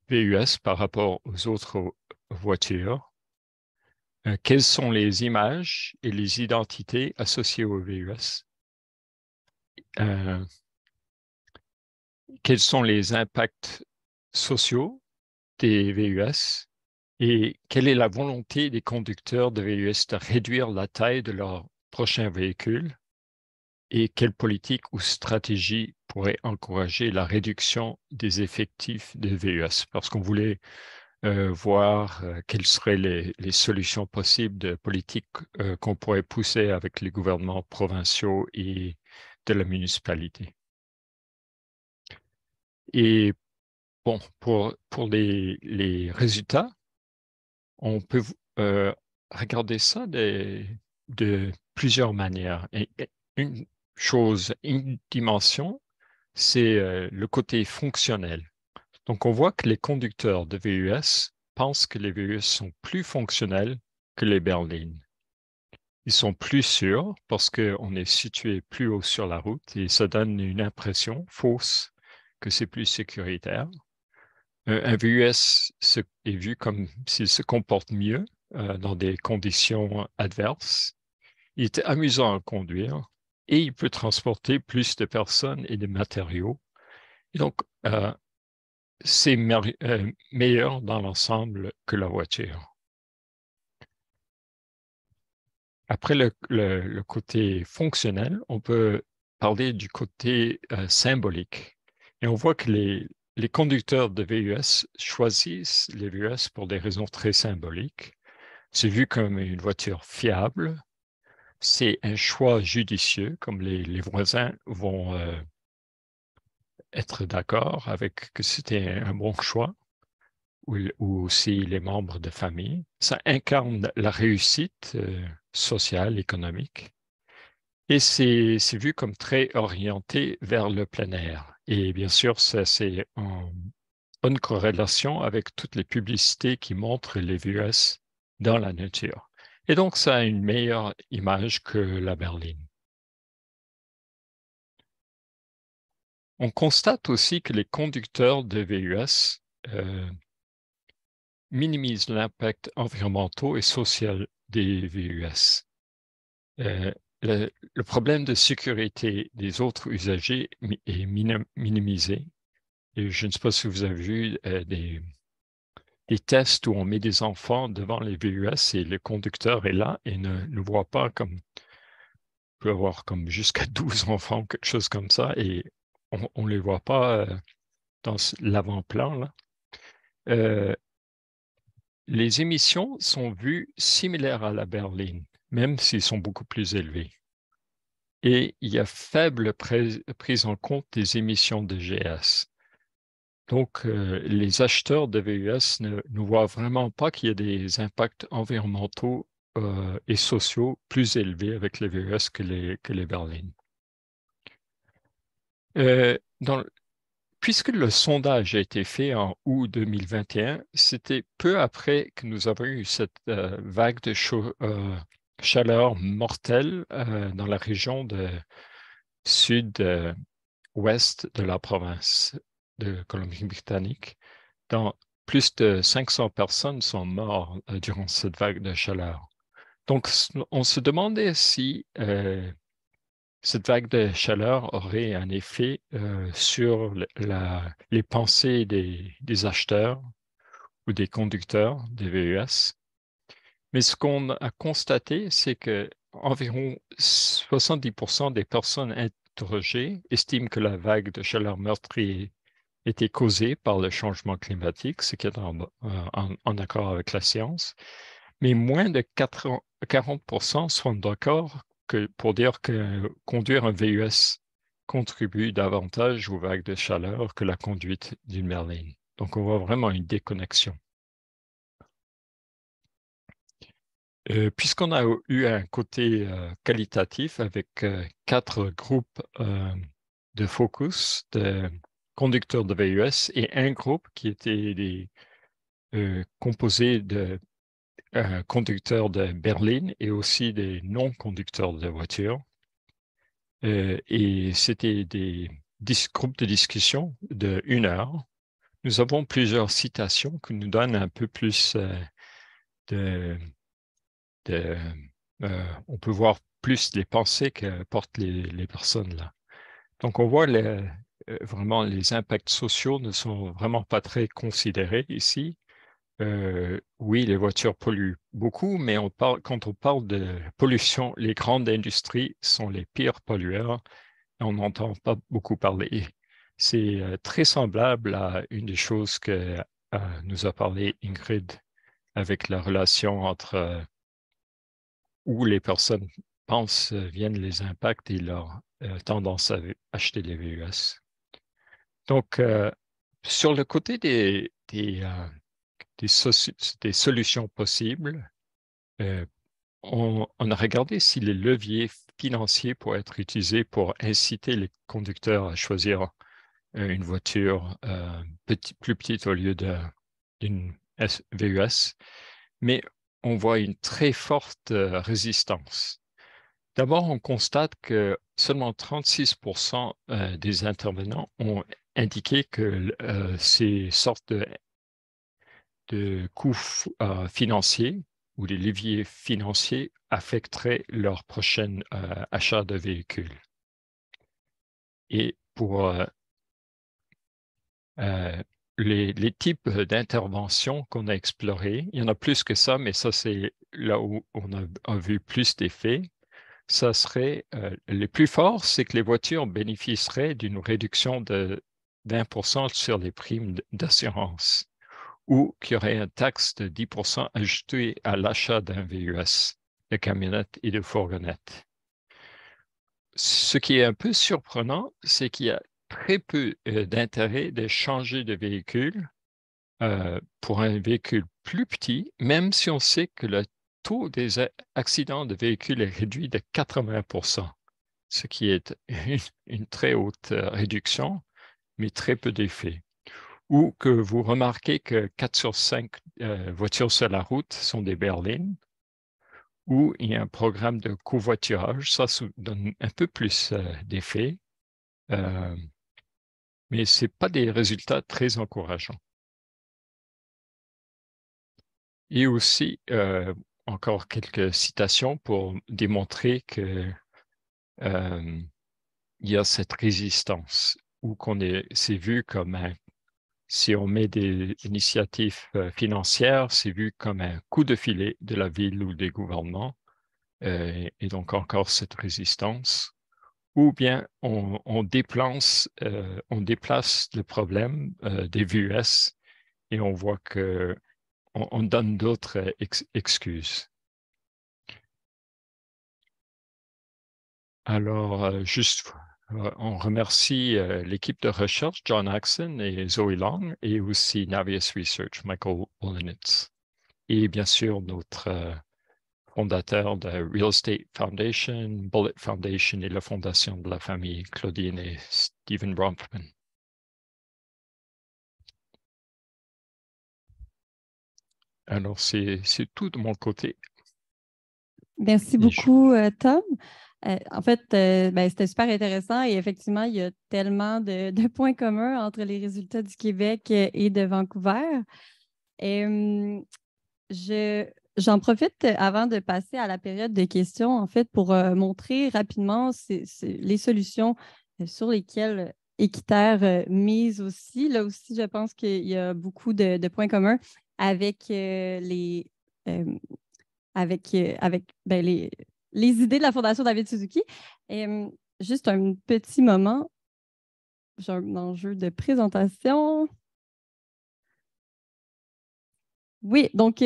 VUS par rapport aux autres voiture. Quelles sont les images et les identités associées au VUS? Quels sont les impacts sociaux des VUS et quelle est la volonté des conducteurs de VUS de réduire la taille de leur prochain véhicule et quelle politique ou stratégie pourrait encourager la réduction des effectifs de VUS? Parce qu'on voulait voir quelles seraient les solutions possibles de politique qu'on pourrait pousser avec les gouvernements provinciaux et de la municipalité. Et bon, pour les résultats, on peut regarder ça de plusieurs manières. Et une dimension, c'est le côté fonctionnel. Donc, on voit que les conducteurs de VUS pensent que les VUS sont plus fonctionnels que les berlines. Ils sont plus sûrs parce qu'on est situé plus haut sur la route et ça donne une impression fausse que c'est plus sécuritaire. Un VUS est vu comme s'il se comporte mieux dans des conditions adverses. Il est amusant à conduire et il peut transporter plus de personnes et de matériaux. Et donc, c'est meilleur dans l'ensemble que la voiture. Après le côté fonctionnel, on peut parler du côté symbolique. Et on voit que les conducteurs de VUS choisissent les VUS pour des raisons très symboliques. C'est vu comme une voiture fiable. C'est un choix judicieux, comme les voisins vont être d'accord avec que c'était un bon choix, ou aussi les membres de famille. Ça incarne la réussite sociale, économique. Et c'est vu comme très orienté vers le plein air. Et bien sûr, ça c'est en bonne corrélation avec toutes les publicités qui montrent les VUS dans la nature. Et donc, ça a une meilleure image que la berline. On constate aussi que les conducteurs de VUS minimisent l'impact environnemental et social des VUS. Le problème de sécurité des autres usagers est minimisé. Et je ne sais pas si vous avez vu des tests où on met des enfants devant les VUS et le conducteur est là et ne voit pas comme, on peut avoir comme jusqu'à 12 enfants ou quelque chose comme ça et on ne les voit pas dans l'avant-plan, là. Les émissions sont vues similaires à la berline, même s'ils sont beaucoup plus élevés. Et il y a faible prise en compte des émissions de GS. Donc, les acheteurs de VUS ne voient vraiment pas qu'il y a des impacts environnementaux et sociaux plus élevés avec les VUS que les berlines. Puisque le sondage a été fait en août 2021, c'était peu après que nous avons eu cette vague de chaleur mortelle dans la région de sud-ouest de la province de Colombie-Britannique. Plus de 500 personnes sont mortes durant cette vague de chaleur. Donc, on se demandait si cette vague de chaleur aurait un effet sur les pensées des acheteurs ou des conducteurs des VUS. Mais ce qu'on a constaté, c'est que environ 70% des personnes interrogées estiment que la vague de chaleur meurtrière était causée par le changement climatique, ce qui est en accord avec la science. Mais moins de 40% sont d'accord pour dire que conduire un VUS contribue davantage aux vagues de chaleur que la conduite d'une berline. Donc, on voit vraiment une déconnexion. Puisqu'on a eu un côté qualitatif avec 4 groupes de focus, de conducteurs de VUS, et un groupe qui était composé de conducteurs de berline et aussi des non-conducteurs de voitures. Et c'était des groupes de discussion de 1 heure. Nous avons plusieurs citations qui nous donnent un peu plus on peut voir plus les pensées que portent les personnes là. Donc, on voit vraiment les impacts sociaux ne sont vraiment pas très considérés ici. Oui, les voitures polluent beaucoup, mais quand on parle de pollution, les grandes industries sont les pires pollueurs et on n'entend pas beaucoup parler. C'est très semblable à une des choses que nous a parlé Ingrid avec la relation entre où les personnes pensent viennent les impacts et leur tendance à acheter les VUS. Donc, sur le côté des solutions possibles, on a regardé si les leviers financiers pourraient être utilisés pour inciter les conducteurs à choisir une voiture plus petite au lieu d'une VUS, mais on voit une très forte résistance. D'abord, on constate que seulement 36% des intervenants ont indiqué que ces sortes de coûts financiers ou des leviers financiers affecteraient leur prochain achat de véhicule. Et pour les types d'interventions qu'on a explorées, il y en a plus que ça, mais ça, c'est là où on a vu plus d'effets. Ça serait, les plus forts, c'est que les voitures bénéficieraient d'une réduction de 20% sur les primes d'assurance ou qu'il y aurait une taxe de 10% ajoutée à l'achat d'un VUS, de camionnettes et de fourgonnettes. Ce qui est un peu surprenant, c'est qu'il y a très peu d'intérêt de changer de véhicule pour un véhicule plus petit, même si on sait que le taux des accidents de véhicules est réduit de 80%, ce qui est une très haute réduction, mais très peu d'effet. Ou que vous remarquez que 4 sur 5 voitures sur la route sont des berlines, ou il y a un programme de covoiturage, ça donne un peu plus d'effet, mais ce n'est pas des résultats très encourageants. Et aussi, encore quelques citations pour démontrer que il y a cette résistance, ou c'est vu comme si on met des initiatives financières, c'est vu comme un coup de filet de la ville ou des gouvernements, et donc encore cette résistance. Ou bien on déplace le problème des VUS et on voit qu'on donne d'autres excuses. Alors, on remercie l'équipe de recherche, John Axon et Zoe Long, et aussi Navius Research, Michael Wolinitz. Et bien sûr, notre fondateur de Real Estate Foundation, Bullet Foundation et la fondation de la famille Claudine et Stephen Bronfman. Alors, c'est tout de mon côté. Merci beaucoup, Tom. En fait, c'était super intéressant et effectivement, il y a tellement de points communs entre les résultats du Québec et de Vancouver. J'en profite avant de passer à la période de questions, en fait, pour montrer rapidement les solutions sur lesquelles Équiterre mise aussi. Là aussi, je pense qu'il y a beaucoup de points communs avec les idées de la Fondation David Suzuki. Juste un petit moment, j'ai un enjeu de présentation. Oui, donc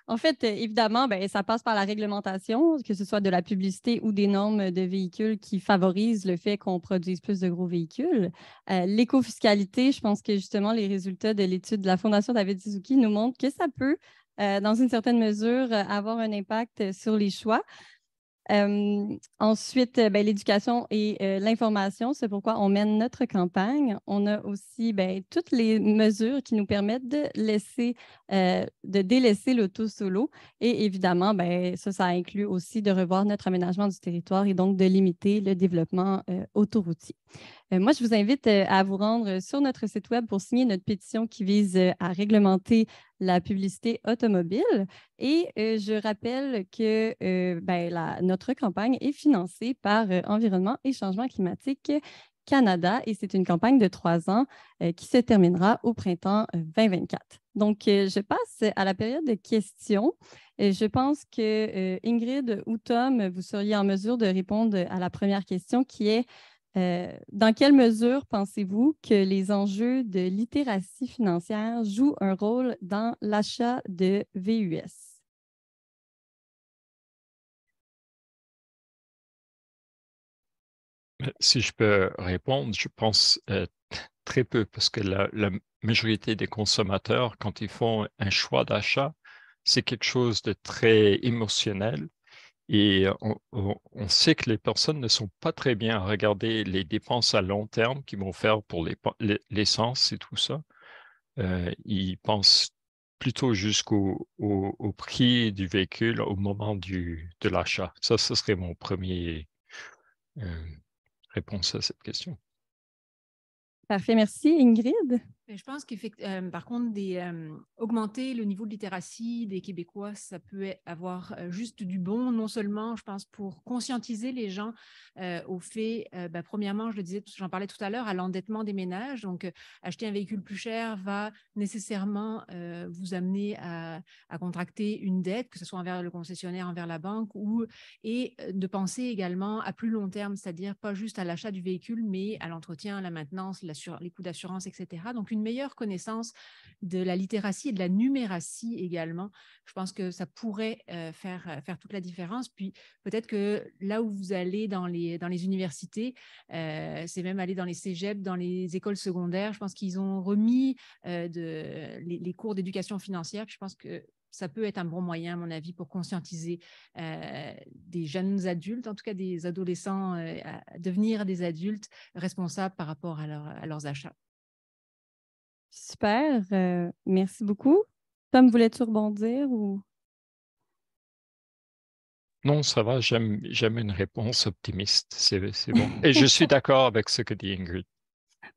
en fait, évidemment, ça passe par la réglementation, que ce soit de la publicité ou des normes de véhicules qui favorisent le fait qu'on produise plus de gros véhicules. L'écofiscalité, je pense que justement, les résultats de l'étude de la Fondation David Suzuki nous montrent que ça peut, dans une certaine mesure, avoir un impact sur les choix. Ensuite, l'éducation et l'information, c'est pourquoi on mène notre campagne. On a aussi toutes les mesures qui nous permettent de délaisser l'auto-solo. Et évidemment, ça inclut aussi de revoir notre aménagement du territoire et donc de limiter le développement autoroutier. Moi, je vous invite à vous rendre sur notre site Web pour signer notre pétition qui vise à réglementer la publicité automobile. Et je rappelle que notre campagne est financée par Environnement et Changement climatique Canada et c'est une campagne de 3 ans qui se terminera au printemps 2024. Donc, je passe à la période de questions. Je pense que Ingrid ou Tom, vous seriez en mesure de répondre à la première question qui est dans quelle mesure pensez-vous que les enjeux de littératie financière jouent un rôle dans l'achat de VUS? Si je peux répondre, je pense très peu, parce que la majorité des consommateurs, quand ils font un choix d'achat, c'est quelque chose de très émotionnel. Et on sait que les personnes ne sont pas très bien à regarder les dépenses à long terme qu'ils vont faire pour l'essence et tout ça. Ils pensent plutôt au prix du véhicule au moment de l'achat. Ça, ce serait mon premier réponse à cette question. Parfait, merci. Ingrid? Je pense par contre, augmenter le niveau de littératie des Québécois, ça peut avoir juste du bon, non seulement, je pense, pour conscientiser les gens au fait, premièrement, je le disais, j'en parlais tout à l'heure, à l'endettement des ménages. Donc, acheter un véhicule plus cher va nécessairement vous amener à contracter une dette, que ce soit envers le concessionnaire, envers la banque, et de penser également à plus long terme, c'est-à-dire pas juste à l'achat du véhicule, mais à l'entretien, la maintenance, les coûts d'assurance, etc. Donc, une meilleure connaissance de la littératie et de la numératie également. Je pense que ça pourrait faire toute la différence. Puis peut-être que là où vous allez dans les universités, c'est même aller dans les cégeps, dans les écoles secondaires. Je pense qu'ils ont remis les cours d'éducation financière. Puis je pense que ça peut être un bon moyen, à mon avis, pour conscientiser des jeunes adultes, en tout cas des adolescents, à devenir des adultes responsables par rapport à leurs achats. Super, merci beaucoup. Tom, voulais-tu rebondir ou? Non, ça va, j'aime une réponse optimiste, c'est bon. Et je suis d'accord avec ce que dit Ingrid.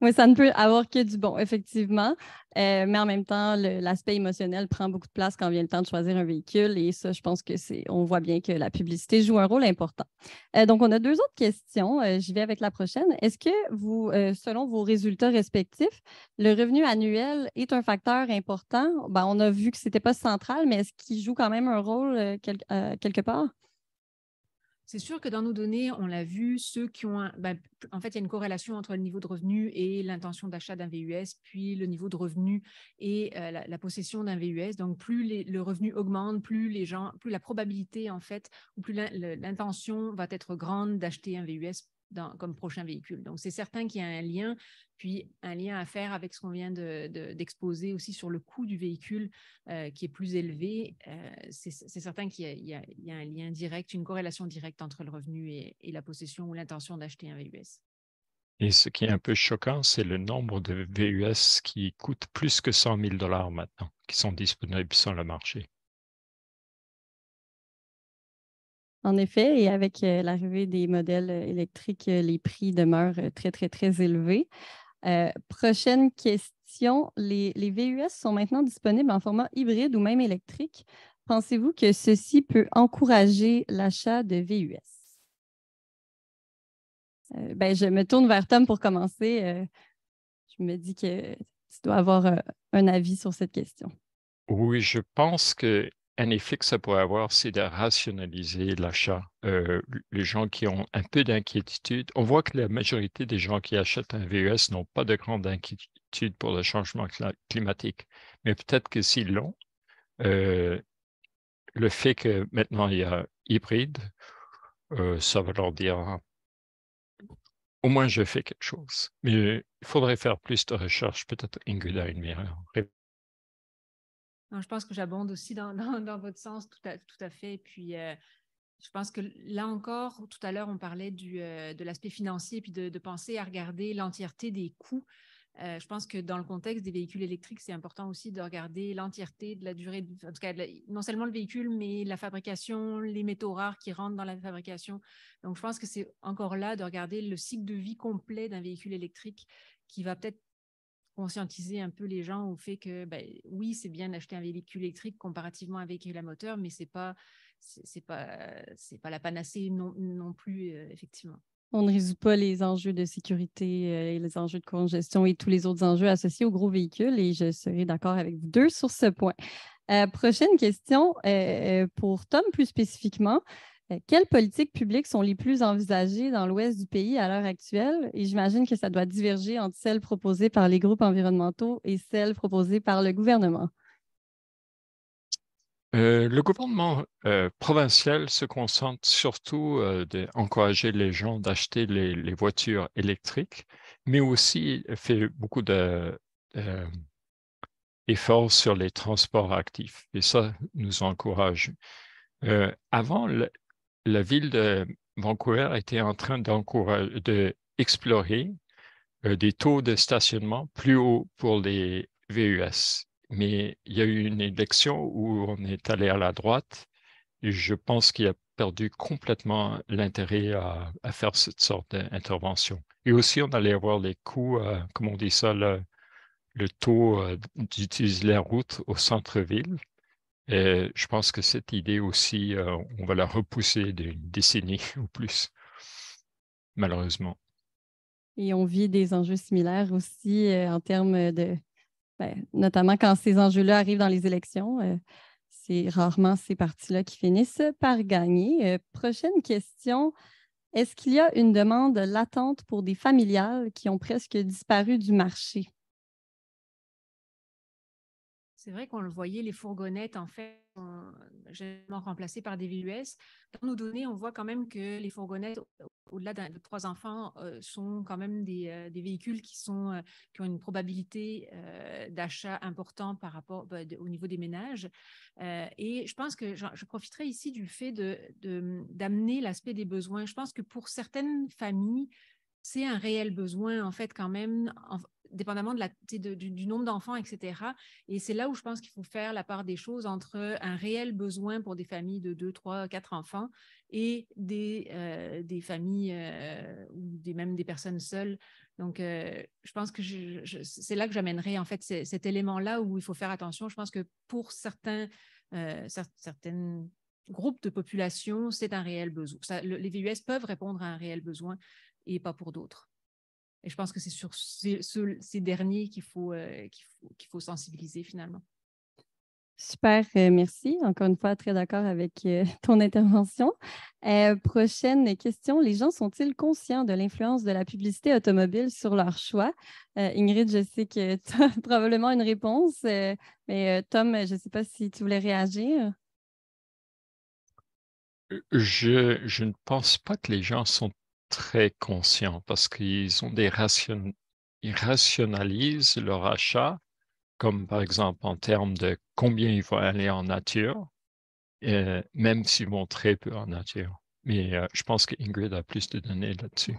Oui, ça ne peut avoir que du bon, effectivement. Mais en même temps, l'aspect émotionnel prend beaucoup de place quand vient le temps de choisir un véhicule. Et ça, je pense on voit bien que la publicité joue un rôle important. Donc, on a 2 autres questions. J'y vais avec la prochaine. Est-ce que vous, selon vos résultats respectifs, le revenu annuel est un facteur important? Ben, on a vu que ce n'était pas central, mais est-ce qu'il joue quand même un rôle quelque part? C'est sûr que dans nos données, on l'a vu, ceux qui ont en fait, il y a une corrélation entre le niveau de revenu et l'intention d'achat d'un VUS, puis le niveau de revenu et la possession d'un VUS. Donc, plus le revenu augmente, plus la probabilité, en fait, ou plus l'intention va être grande d'acheter un VUS comme prochain véhicule. Donc, c'est certain qu'il y a un lien, puis un lien à faire avec ce qu'on vient d'exposer aussi sur le coût du véhicule qui est plus élevé. C'est certain qu'il y a un lien direct, une corrélation directe entre le revenu et la possession ou l'intention d'acheter un VUS. Et ce qui est un peu choquant, c'est le nombre de VUS qui coûtent plus que 100 000 $ maintenant, qui sont disponibles sur le marché. En effet, et avec l'arrivée des modèles électriques, les prix demeurent très, très, très élevés. Prochaine question. Les VUS sont maintenant disponibles en format hybride ou même électrique. Pensez-vous que ceci peut encourager l'achat de VUS? Je me tourne vers Tom pour commencer. Je me dis que tu dois avoir un avis sur cette question. Oui, je pense qu'un effet que ça pourrait avoir, c'est de rationaliser l'achat. Les gens qui ont un peu d'inquiétude, on voit que la majorité des gens qui achètent un VUS n'ont pas de grande inquiétude pour le changement climatique. Mais peut-être que s'ils l'ont, le fait que maintenant il y a hybride, ça va leur dire au moins je fais quelque chose. Mais il faudrait faire plus de recherches. Peut-être Ingrid a une meilleure réponse. Non, je pense que j'abonde aussi dans votre sens, tout à fait. Puis, je pense que là encore, tout à l'heure, on parlait de l'aspect financier, puis de penser à regarder l'entièreté des coûts. Je pense que dans le contexte des véhicules électriques, c'est important aussi de regarder l'entièreté de la durée, en tout cas, non seulement le véhicule, mais la fabrication, les métaux rares qui rentrent dans la fabrication. Donc, je pense que c'est encore là de regarder le cycle de vie complet d'un véhicule électrique qui va peut-être conscientiser un peu les gens au fait que, oui, c'est bien d'acheter un véhicule électrique comparativement à un véhicule à moteur, mais c'est pas la panacée non plus, effectivement. On ne résout pas les enjeux de sécurité et les enjeux de congestion et tous les autres enjeux associés aux gros véhicules, et je serai d'accord avec vous deux sur ce point. Prochaine question pour Tom plus spécifiquement. Quelles politiques publiques sont les plus envisagées dans l'ouest du pays à l'heure actuelle? Et j'imagine que ça doit diverger entre celles proposées par les groupes environnementaux et celles proposées par le gouvernement. Le gouvernement provincial se concentre surtout d'encourager les gens d'acheter les voitures électriques, mais aussi fait beaucoup d'efforts sur les transports actifs. Et ça nous encourage. Avant, la ville de Vancouver était en train d'explorer des taux de stationnement plus hauts pour les VUS. Mais il y a eu une élection où on est allé à la droite et je pense qu'il a perdu complètement l'intérêt à faire cette sorte d'intervention. Et aussi, on allait avoir les coûts, comme on dit ça, le taux d'utiliser la route au centre-ville. Et je pense que cette idée aussi, on va la repousser d'une décennie ou plus, malheureusement. Et on vit des enjeux similaires aussi en termes de, notamment quand ces enjeux-là arrivent dans les élections. C'est rarement ces partis-là qui finissent par gagner. Prochaine question. Est-ce qu'il y a une demande latente pour des familiales qui ont presque disparu du marché? C'est vrai qu'on le voyait, les fourgonnettes, en fait, sont généralement remplacées par des VUS. Dans nos données, on voit quand même que les fourgonnettes, au-delà de 3 enfants, sont quand même des véhicules qui ont une probabilité d'achat important par rapport au niveau des ménages. Et je pense que je profiterai ici du fait d'amener l'aspect des besoins. Je pense que pour certaines familles, c'est un réel besoin, en fait, quand même, dépendamment du nombre d'enfants, etc. Et c'est là où je pense qu'il faut faire la part des choses entre un réel besoin pour des familles de 2, 3, 4 enfants et des familles ou même des personnes seules. Donc, je pense que c'est là que j'amènerai, en fait, cet élément-là où il faut faire attention. Je pense que pour certains groupes de population, c'est un réel besoin. Les VUS peuvent répondre à un réel besoin et pas pour d'autres. Et je pense que c'est sur ces derniers qu'il faut sensibiliser finalement. Super, merci. Encore une fois, très d'accord avec ton intervention. Prochaine question. Les gens sont-ils conscients de l'influence de la publicité automobile sur leur choix? Ingrid, je sais que tu as probablement une réponse, mais Tom, je ne sais pas si tu voulais réagir. Je ne pense pas que les gens sont très conscients parce qu'ils ont ils rationalisent leur achat, comme par exemple en termes de combien ils vont aller en nature, même s'ils vont très peu en nature. Mais je pense que Ingrid a plus de données là-dessus.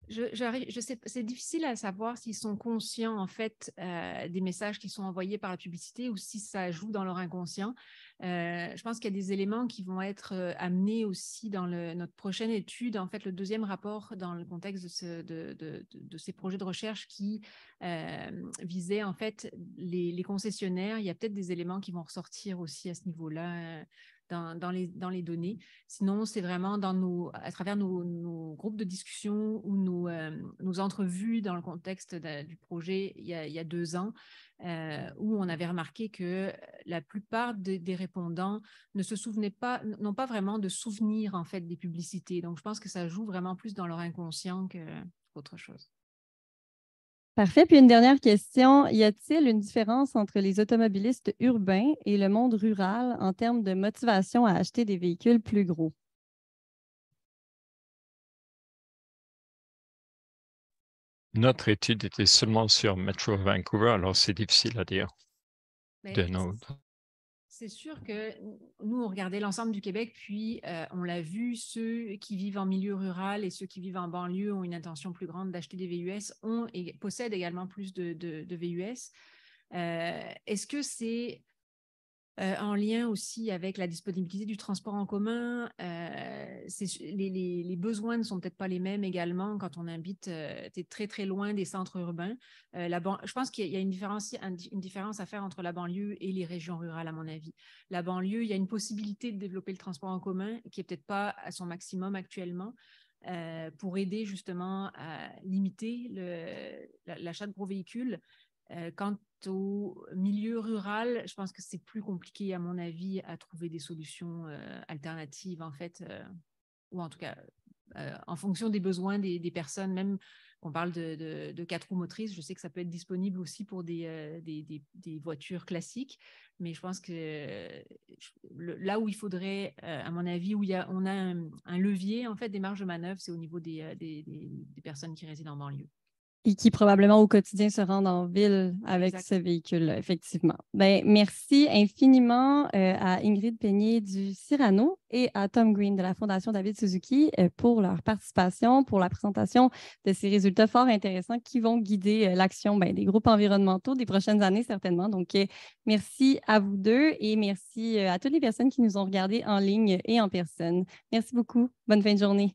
Je sais, c'est difficile à savoir s'ils sont conscients en fait des messages qui sont envoyés par la publicité ou si ça joue dans leur inconscient. Je pense qu'il y a des éléments qui vont être amenés aussi dans notre prochaine étude, en fait le deuxième rapport dans le contexte de ces projets de recherche qui visaient en fait les concessionnaires. Il y a peut-être des éléments qui vont ressortir aussi à ce niveau-là. Dans les données. Sinon, c'est vraiment à travers nos groupes de discussion ou nos entrevues dans le contexte du projet il y a 2 ans, où on avait remarqué que la plupart des répondants ne se souvenaient pas, n'ont pas vraiment de souvenir en fait des publicités. Donc, je pense que ça joue vraiment plus dans leur inconscient qu'autre chose. Parfait. Puis une dernière question. Y a-t-il une différence entre les automobilistes urbains et le monde rural en termes de motivation à acheter des véhicules plus gros? Notre étude était seulement sur Metro Vancouver, alors c'est difficile à dire de notre. C'est sûr que nous, on regardait l'ensemble du Québec, puis on l'a vu, ceux qui vivent en milieu rural et ceux qui vivent en banlieue ont une intention plus grande d'acheter des VUS, et possèdent également plus de VUS. Est-ce que c'est en lien aussi avec la disponibilité du transport en commun? Les besoins ne sont peut-être pas les mêmes également quand on habite très, très loin des centres urbains. Je pense qu'il y a une différence à faire entre la banlieue et les régions rurales, à mon avis. La banlieue, il y a une possibilité de développer le transport en commun qui n'est peut-être pas à son maximum actuellement. Pour aider justement à limiter l'achat de gros véhicules. Quant au milieu rural, je pense que c'est plus compliqué, à mon avis, à trouver des solutions alternatives, en fait, ou en tout cas, en fonction des besoins des personnes. Même, on parle de 4 roues motrices, je sais que ça peut être disponible aussi pour des voitures classiques, mais je pense que là où il faudrait, à mon avis, où on a un levier, en fait, des marges de manœuvre, c'est au niveau des personnes qui résident en banlieue. Et qui probablement au quotidien se rendent en ville avec ce véhicule-là, effectivement. Ben, merci infiniment à Ingrid Peigné du Cyrano et à Tom Green de la Fondation David Suzuki pour leur participation, pour la présentation de ces résultats fort intéressants qui vont guider l'action des groupes environnementaux des prochaines années, certainement. Donc, merci à vous deux et merci à toutes les personnes qui nous ont regardés en ligne et en personne. Merci beaucoup. Bonne fin de journée.